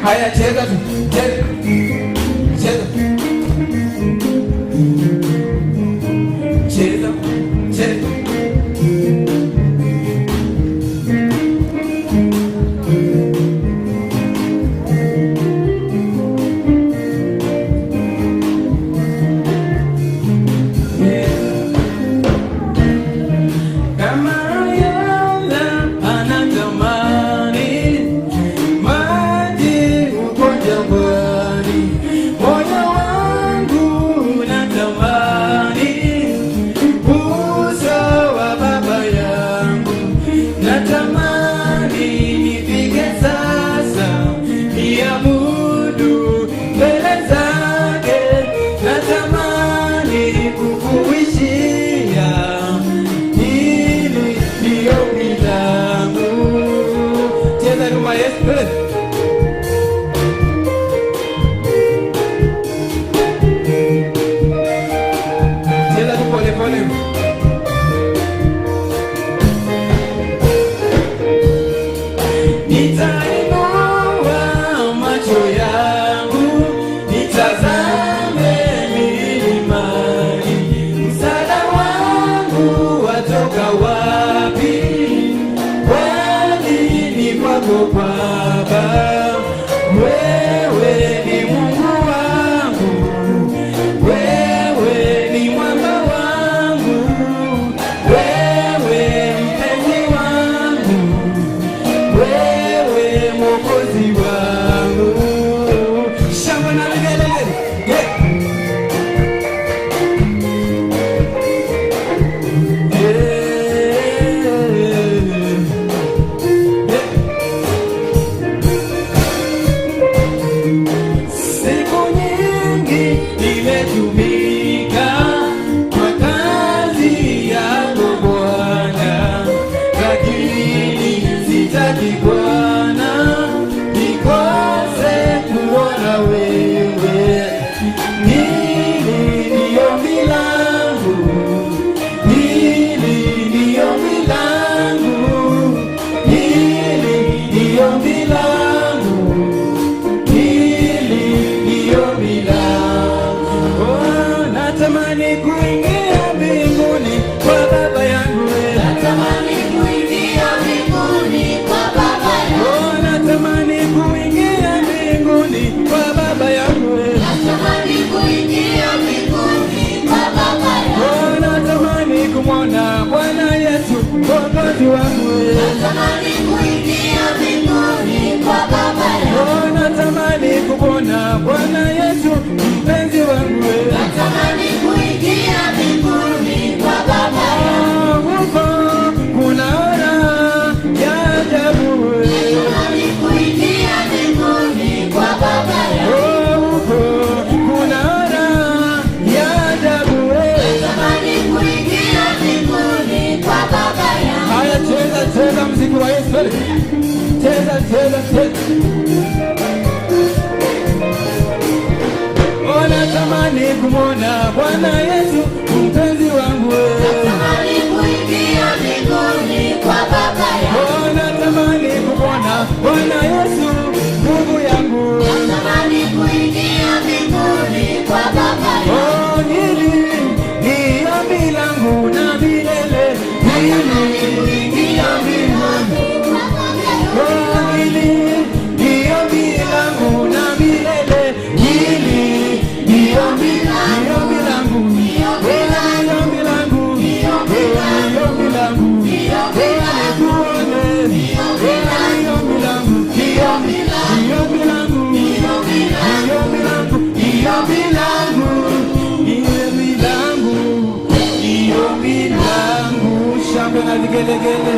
Haya, cheza tu, cheza, cheza, cheza, cheza. Nitainua macho yangu nitazame milimani, msaada wangu watoka wapi? Kwani ni kwako Baba, wewe ni Mungu wangu, wewe ni mwamba wangu, wewe mpenzi wangu, wewe Mwokozi wangu. Shangwe na vigelegele, siku nyingi nimetumika kwa kazi yako Bwana, lakini sitaki Bwana nikose kuona wewe. Hili ni ombi langu, hili ni ombi langu, hili ni ombi langu, hili ni ombi langu. Oh, natamani kuingia mbinguni kwa Baba yangu, Natamani kuingia mbinguni kwa Baba yangu. oh, natamani kuingia mbinguni kwa Baba yangu, Natamani kuingia mbinguni kwa Baba yangu. oh, natamani kumwona Bwana Yesu Mwokozi wangu, Natamani kuingia mbinguni kwa Baba yangu. oh, natamani kumwona Bwana Yesu mpenzi wangu, Natamani kuingia mbinguni kwa Baba yangu. huko kuna raha ya ajabu, Natamani kuingia mbinguni kwa Baba yangu. oh, huko kuna raha ya ajabu. Natamani kuingia mbinguni kwa Baba yangu. Haya, cheza cheza muziki wa Yesu, cheza cheza cheza. Oh, natamani kumwona Bwana Yesu mpenzi wangu, Natamani kuingia mbinguni kwa Baba yangu. oh, natamani kumwona Bwana Yesu ndugu yangu, Natamani kuingia mbinguni kwa Baba yangu. oh, hili ni ombi langu na milele, hili ni ombi langu, oh, hili ni ombi langu na milele, hili ni ombi langu, ni ombi langu, ni ombi langu, nikuone, ni ombi langu, ni ombi langu, ni ombi langu, ni ombi langu, ni ombi langu, ni ombi langu. Shangwe na vigelegele.